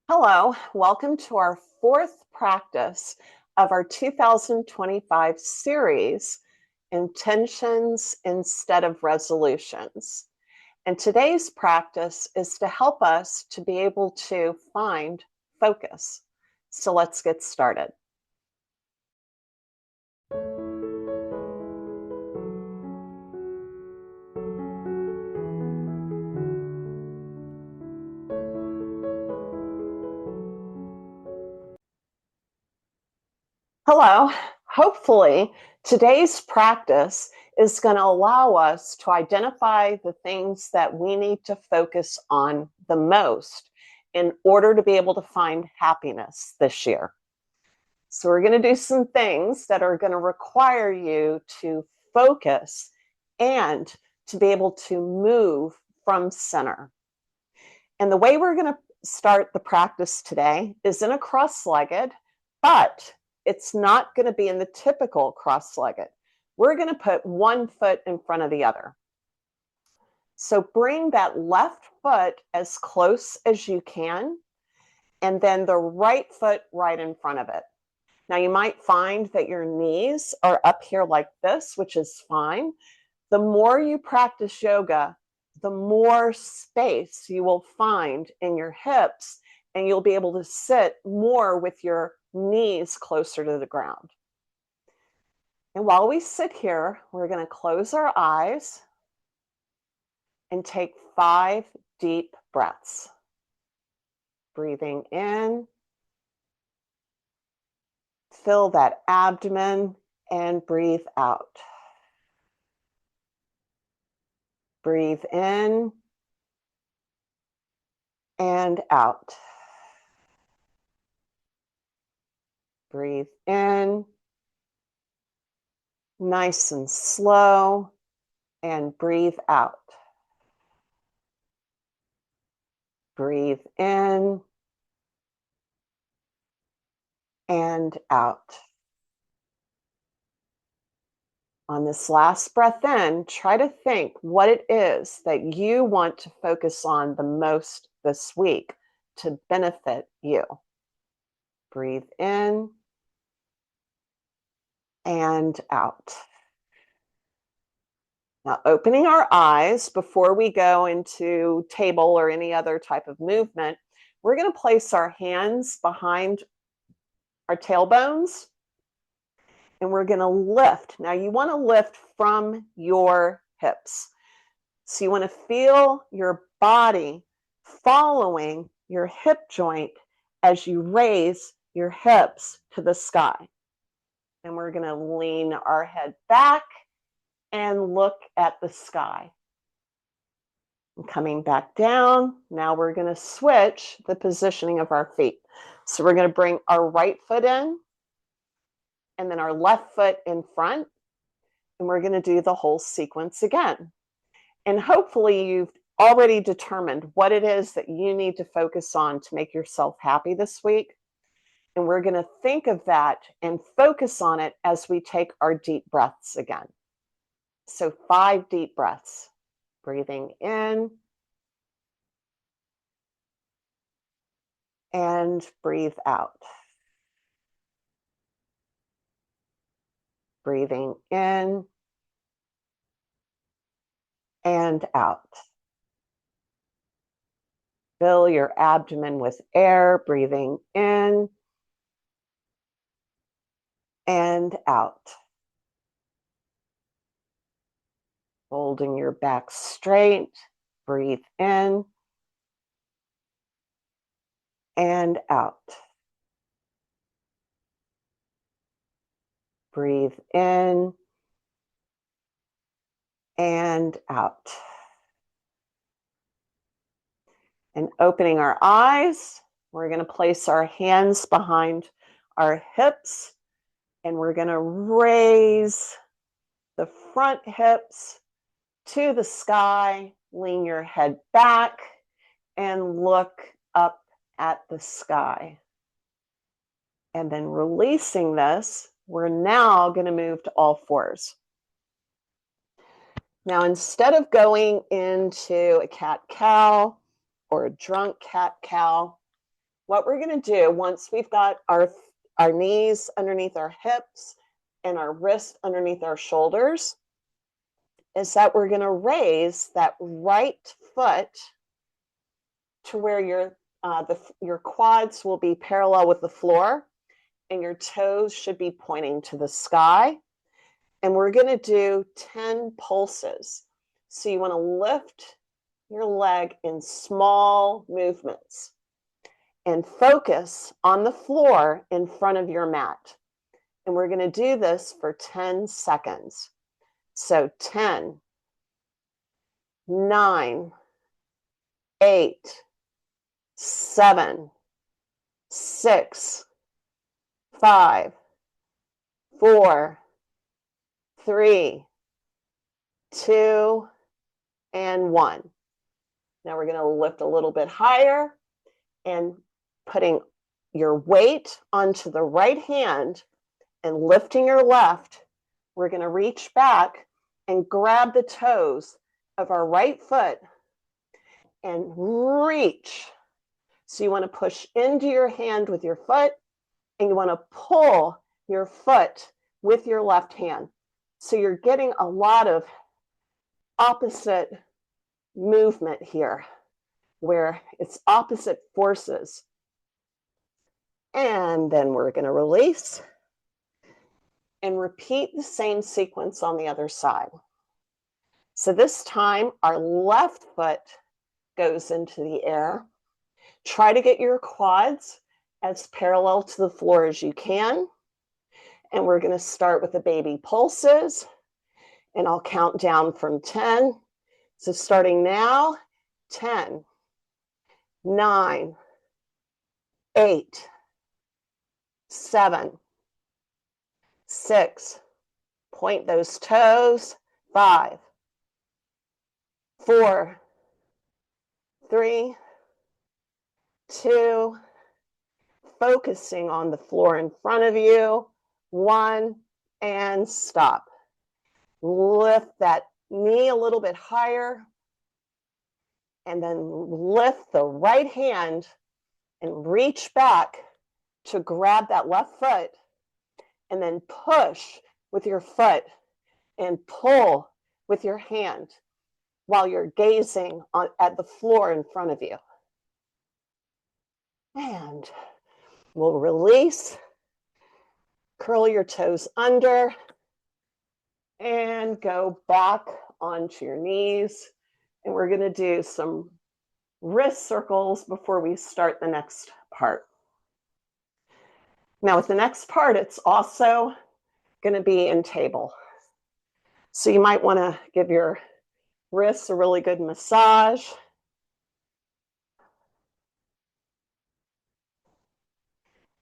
Hello, welcome to our fourth practice of our 2025 series, Intentions Instead of Resolutions. And today's practice is to help us to be able to find focus. So let's get started. Hello. Hopefully, today's practice is going to allow us to identify the things that we need to focus on the most in order to be able to find happiness this year. So, we're going to do some things that are going to require you to focus and to be able to move from center. And the way we're going to start the practice today is in a cross-legged, but it's not going to be in the typical cross-legged. We're going to put one foot in front of the other. So bring that left foot as close as you can, and then the right foot right in front of it. Now you might find that your knees are up here like this, which is fine. The more you practice yoga, the more space you will find in your hips, and you'll be able to sit more with your knees closer to the ground. And while we sit here, we're going to close our eyes and take 5 deep breaths. Breathing in, fill that abdomen, and breathe out. Breathe in and out. Breathe in, nice and slow, and breathe out. Breathe in and out. On this last breath in, try to think what it is that you want to focus on the most this week to benefit you. Breathe in and out. Now, opening our eyes before we go into table or any other type of movement, we're going to place our hands behind our tailbones, and we're going to lift. Now, you want to lift from your hips. So you want to feel your body following your hip joint as you raise your hips to the sky. And we're going to lean our head back and look at the sky. And coming back down, now we're going to switch the positioning of our feet. So we're going to bring our right foot in, and then our left foot in front, and we're going to do the whole sequence again. And hopefully you've already determined what it is that you need to focus on to make yourself happy this week. And we're going to think of that and focus on it as we take our deep breaths again. So 5 deep breaths. Breathing in and breathe out. Breathing in and out. Fill your abdomen with air, breathing in and out. Holding your back straight, breathe in and out. Breathe in and out. And opening our eyes, we're going to place our hands behind our hips, and we're going to raise the front hips to the sky. Lean your head back and look up at the sky. And then releasing this, we're now going to move to all fours. Now, instead of going into a cat-cow or a drunk cat-cow, what we're going to do once we've got our knees underneath our hips and our wrists underneath our shoulders is that we're going to raise that right foot to where your quads will be parallel with the floor and your toes should be pointing to the sky. And we're going to do 10 pulses. So you want to lift your leg in small movements and focus on the floor in front of your mat. And we're going to do this for 10 seconds. So 10, 9, 8, 7, 6, 5, 4, 3, 2, and 1. Now we're going to lift a little bit higher and putting your weight onto the right hand and lifting your left. We're going to reach back and grab the toes of our right foot and reach. So you want to push into your hand with your foot and you want to pull your foot with your left hand. So you're getting a lot of opposite movement here where it's opposite forces. And then we're going to release and repeat the same sequence on the other side. So this time our left foot goes into the air. Try to get your quads as parallel to the floor as you can. And we're going to start with the baby pulses. And I'll count down from 10. So starting now, 10, 9, 8, 7, 6, point those toes, 5, 4, 3, 2, focusing on the floor in front of you, 1, and stop. Lift that knee a little bit higher, and then lift the right hand and reach back to grab that left foot, and then push with your foot and pull with your hand while you're gazing at the floor in front of you. And we'll release, curl your toes under, and go back onto your knees. And we're going to do some wrist circles before we start the next part. Now with the next part, it's also going to be in table. So you might want to give your wrists a really good massage.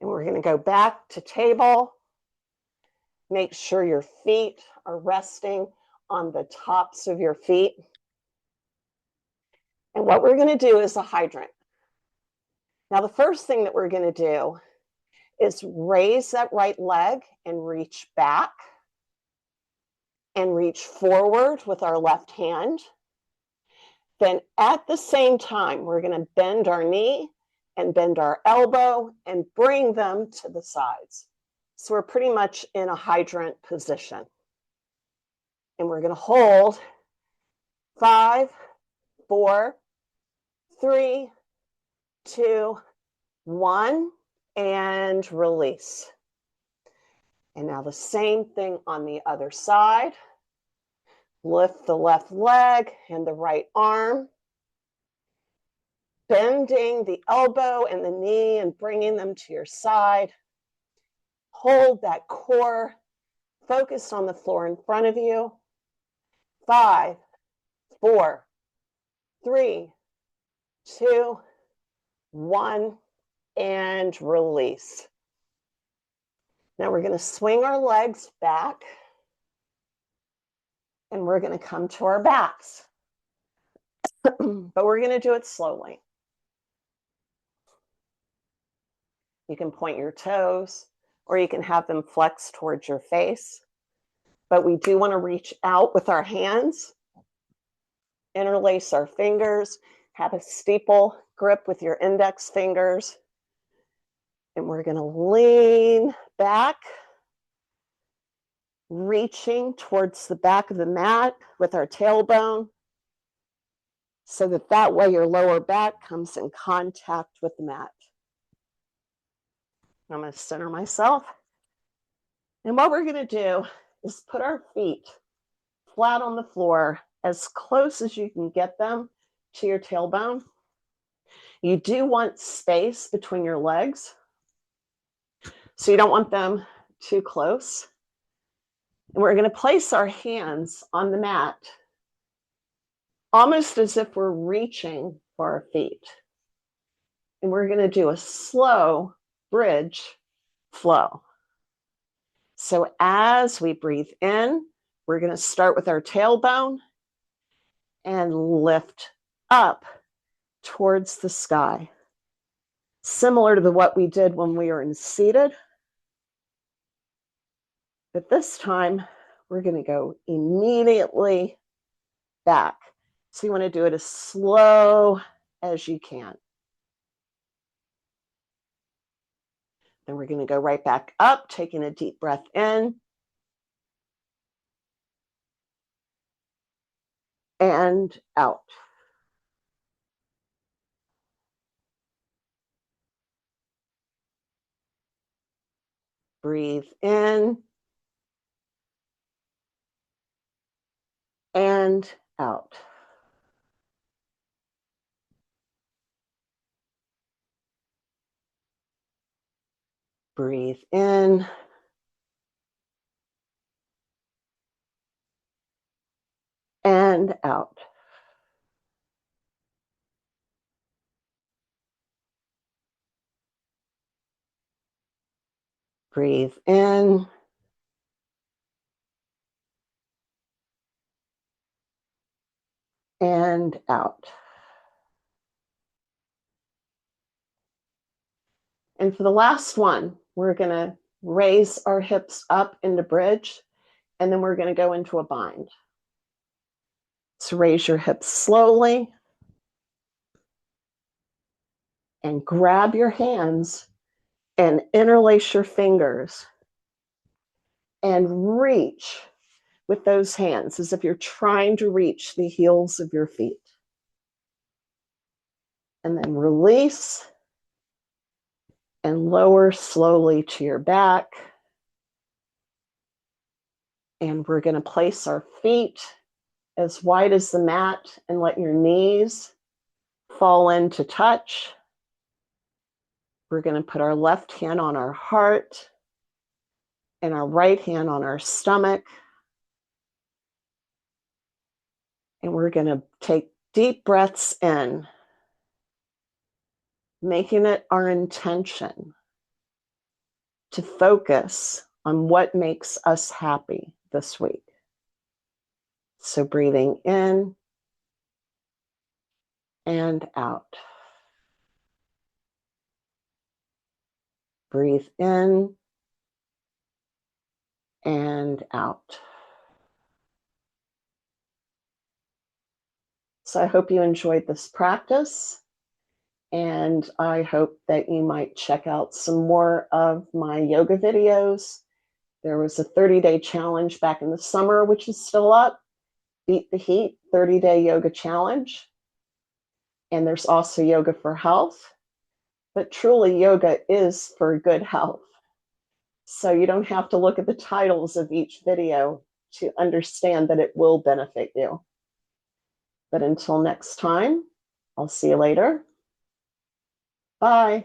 And we're going to go back to table. Make sure your feet are resting on the tops of your feet. And what we're going to do is a hydrant. Now, the first thing that we're going to do is raise that right leg and reach back and reach forward with our left hand. Then at the same time, we're going to bend our knee and bend our elbow and bring them to the sides. So we're pretty much in a hydrant position. And we're going to hold 5, 4, 3, 2, 1, and release. And now the same thing on the other side. Lift the left leg and the right arm, bending the elbow and the knee and bringing them to your side. Hold that core focused on the floor in front of you. 5, 4, 3, 2, 1, and release. Now we're going to swing our legs back and we're going to come to our backs. But we're going to do it slowly. You can point your toes or you can have them flex towards your face. But we do want to reach out with our hands, interlace our fingers, have a steeple grip with your index fingers, And we're going to lean back, reaching towards the back of the mat with our tailbone, so that way your lower back comes in contact with the mat. I'm going to center myself. And what we're going to do is put our feet flat on the floor, as close as you can get them to your tailbone. You do want space between your legs, so you don't want them too close. And we're going to place our hands on the mat, almost as if we're reaching for our feet. And we're going to do a slow bridge flow. So as we breathe in, we're going to start with our tailbone and lift up towards the sky, similar to what we did when we were in seated. But this time, we're going to go immediately back. So you want to do it as slow as you can. Then we're going to go right back up, taking a deep breath in and out. Breathe in and out. Breathe in and out. Breathe in and out. And for the last one, we're going to raise our hips up into bridge, and then we're going to go into a bind. So raise your hips slowly and grab your hands and interlace your fingers and reach with those hands as if you're trying to reach the heels of your feet. And then release and lower slowly to your back. And we're going to place our feet as wide as the mat and let your knees fall into touch. We're going to put our left hand on our heart and our right hand on our stomach. And we're going to take deep breaths in, making it our intention to focus on what makes us happy this week. So breathing in and out. Breathe in and out. So I hope you enjoyed this practice, and I hope that you might check out some more of my yoga videos. There was a 30-day challenge back in the summer, which is still up. Beat the Heat 30-day yoga challenge. And there's also yoga for health. But truly, yoga is for good health. So you don't have to look at the titles of each video to understand that it will benefit you. But until next time, I'll see you later. Bye.